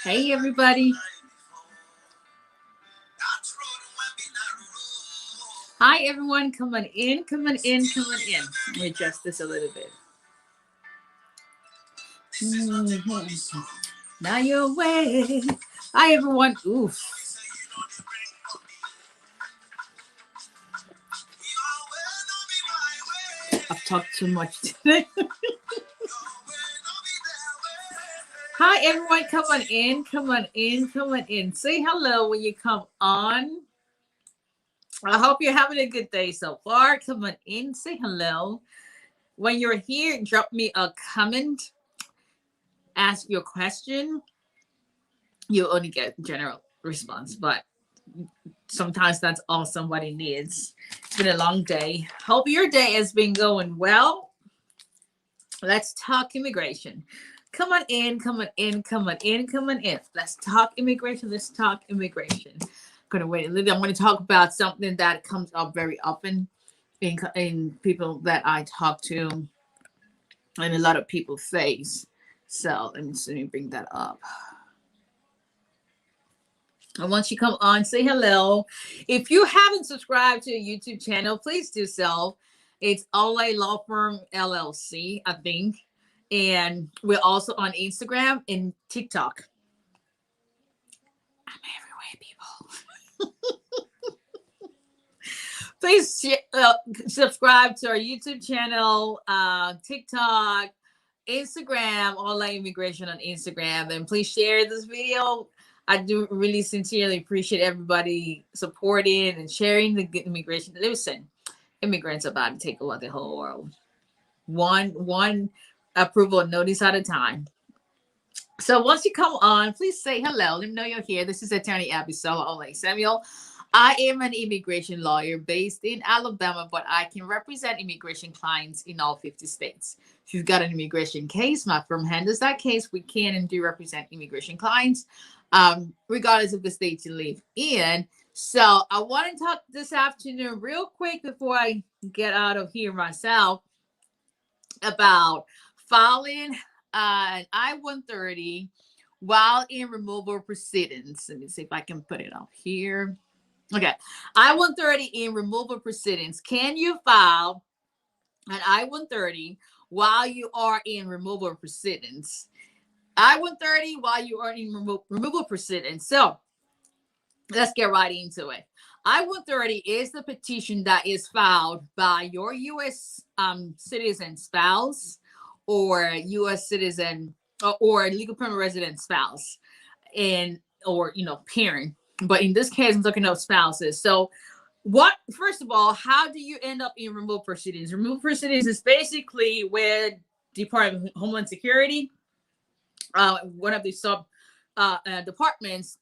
Hey, everybody. Hi, everyone. Come on in, come on in, come on in. Let me adjust this a little bit. Now you're away. Hi, everyone. Oof. I've talked too much today. Hi, everyone. Come on in, come on in, come on in. Say hello when you come on. I hope you're having a good day so far. Come on in, say hello. When you're here, drop me a comment, ask your question. You only get general response, but sometimes that's all somebody needs. It's been a long day. Hope your day has been going well. Let's talk immigration. Come on in, come on in, come on in, come on in. Let's talk immigration. Let's talk immigration. I'm gonna wait a little. I'm gonna talk about something that comes up very often in people that I talk to, and a lot of people face. So let me bring that up. And once you come on, say hello. If you haven't subscribed to a YouTube channel, please do so. It's LA Law Firm LLC, I think. And we're also on Instagram and TikTok. I'm everywhere, people. Please subscribe to our YouTube channel, TikTok, Instagram, Online Immigration on Instagram. And please share this video. I do really sincerely appreciate everybody supporting and sharing the good immigration. Listen, immigrants are about to take over the whole world. One approval notice at a time. So once you come on, please say hello. Let me know you're here. This is Attorney Abisola Ole Samuel. I am an immigration lawyer based in Alabama, but I can represent immigration clients in all 50 states. If you've got an immigration case, my firm handles that case. We can and do represent immigration clients, regardless of the state you live in. So I want to talk this afternoon real quick before I get out of here myself about filing an I-130 while in removal proceedings. Let me see if I can put it up here. Okay, I-130 in removal proceedings. Can you file an I-130 while you are in removal proceedings? I-130 while you are in removal proceedings. So let's get right into it. I-130 is the petition that is filed by your U.S. Citizen spouse or U.S. citizen or legal permanent resident spouse, and or parent. But in this case, I'm talking about spouses. So first of all, how do you end up in removal proceedings? Removal proceedings is basically where Department of Homeland Security, one of the sub departments,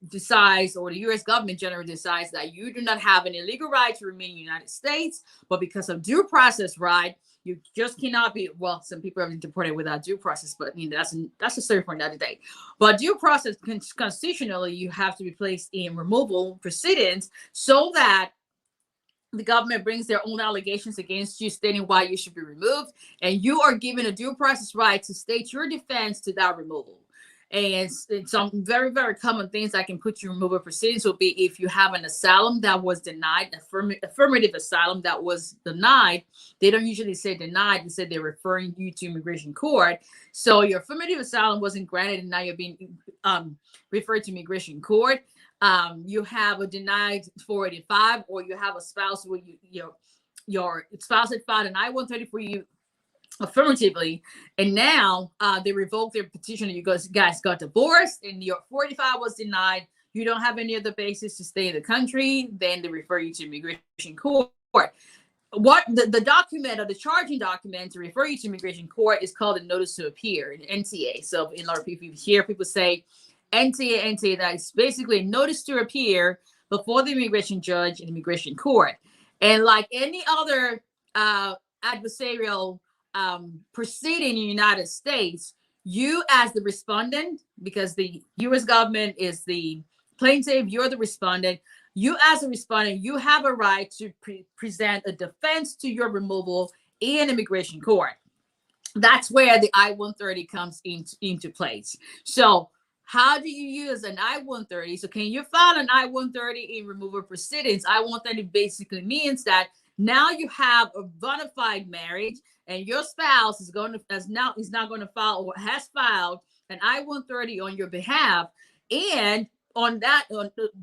decides, or the U.S. government generally decides that you do not have any legal right to remain in the United States, but because of due process right, you just cannot be. Well, some people have been deported without due process, but that's a story for another day. But due process, constitutionally, you have to be placed in removal proceedings so that the government brings their own allegations against you, stating why you should be removed, and you are given a due process right to state your defense to that removal. And some very, very common things that can put you in removal proceedings will be if you have an asylum that was denied, affirmative asylum that was denied. They don't usually say denied. They say they're referring you to immigration court. So your affirmative asylum wasn't granted, and now you're being referred to immigration court. You have a denied 485, or you have a spouse where your spouse had filed an I-130 for you affirmatively, and now they revoked their petition, and you guys got divorced, and your 45 was denied. You don't have any other basis to stay in the country. Then they refer you to immigration court. What the document, or the charging document to refer you to immigration court, is called a notice to appear, an NTA. So in a lot of people hear people say NTA. That's basically a notice to appear before the immigration judge and immigration court. And like any other adversarial proceeding in the United States, you as the respondent, because the U.S. government is the plaintiff, you're the respondent. You as a respondent, you have a right to present a defense to your removal in immigration court. that's where the I-130 comes into place. So how do you use an I-130? So can you file an I-130 in removal proceedings? I-130 basically means that now you have a bona fide marriage, and your spouse is going to is not going to file or has filed an I-130 on your behalf. And on that,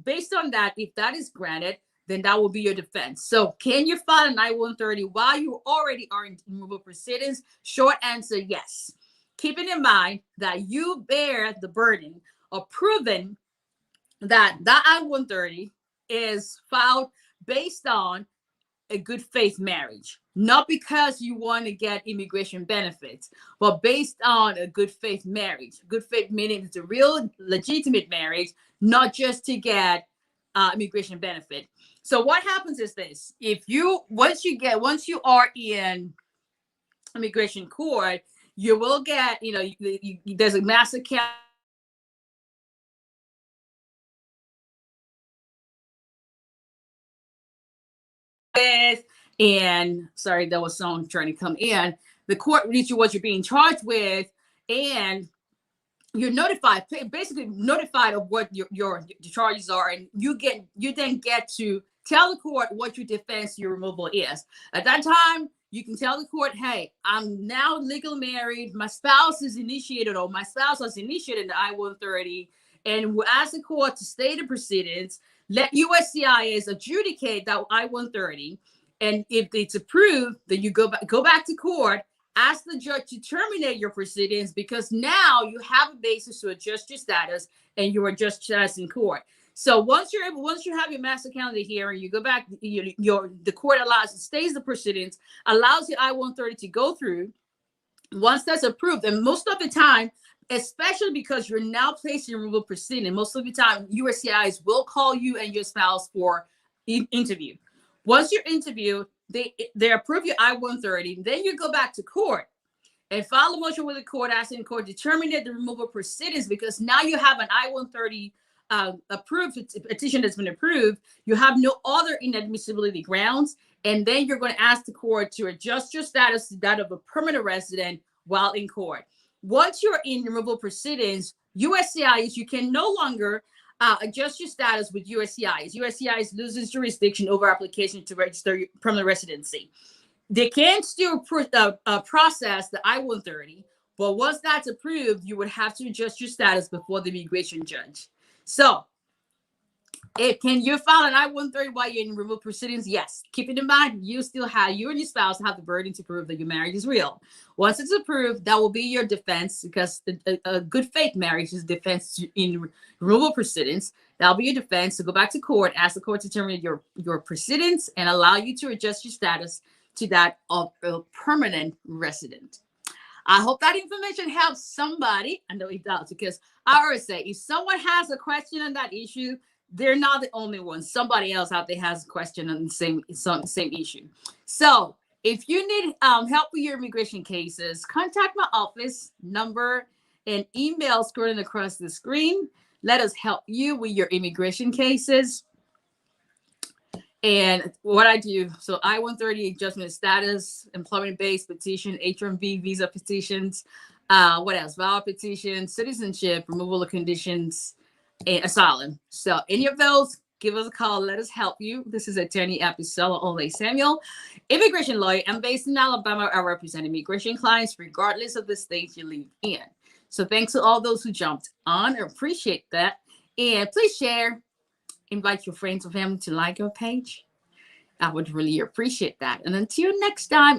based on that, if that is granted, then that will be your defense. So can you file an I-130 while you already are in removal proceedings? Short answer, yes. Keeping in mind that you bear the burden of proving that that I-130 is filed based on a good faith marriage, not because you want to get immigration benefits, but based on a good faith marriage. Good faith meaning it's a real legitimate marriage, not just to get immigration benefit. So what happens is this: if you once you are in immigration court, you will get, there's a massive count with, and sorry, there was someone trying to come in. The court reads you what you're being charged with, and you're notified, basically notified of what your charges are, and you then get to tell the court what your defense, your removal is. At that time, you can tell the court, hey, I'm now legally married, my spouse is initiated, or my spouse has initiated the I-130, and we'll ask the court to stay the proceedings, let USCIS adjudicate that I-130, and if it's approved, then you go back to court, ask the judge to terminate your proceedings, because now you have a basis to adjust your status, and you adjust status in court. So once you have your master calendar hearing, you go back, the court stays the proceedings, allows the I-130 to go through. Once that's approved, and most of the time, especially because you're now placed in removal proceeding, most of the time USCIS will call you and your spouse for interview. Once you're interviewed, they approve your I-130. Then you go back to court and file a motion with the court, asking the court to terminate the removal proceedings, because now you have an I-130 approved petition that's been approved. You have no other inadmissibility grounds, and then you're going to ask the court to adjust your status to that of a permanent resident while in court. Once you're in removal proceedings, USCIS, you can no longer adjust your status with USCIS. USCIS loses jurisdiction over application to register permanent residency. They can still process the I-130, but once that's approved, you would have to adjust your status before the immigration judge. So, can you file an I-130 while you're in removal proceedings? Yes. Keeping in mind, you and your spouse have the burden to prove that your marriage is real. Once it's approved, that will be your defense, because a good faith marriage is defense in removal proceedings. That'll be your defense. So go back to court, ask the court to terminate your proceedings, and allow you to adjust your status to that of a permanent resident. I hope that information helps somebody. I know it does, because I always say, if someone has a question on that issue, they're not the only one. Somebody else out there has a question on the same issue. So if you need help with your immigration cases, contact my office number and email scrolling across the screen. Let us help you with your immigration cases. And what I do, so I-130 adjustment status, employment-based petition, H-1B visa petitions, what else? Vowel petitions, citizenship, removal of conditions, and asylum. So any of those, give us a call. Let us help you. This is Attorney Episella Ole Samuel, immigration lawyer. I'm based in Alabama. I represent immigration clients regardless of the state you live in. So thanks to all those who jumped on. I appreciate that. And please share. Invite your friends and family to like our page. I would really appreciate that. And until next time,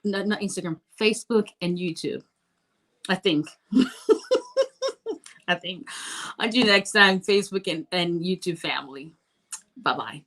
not Instagram, Facebook, and YouTube. I think. Until next time, Facebook and YouTube family. Bye-bye.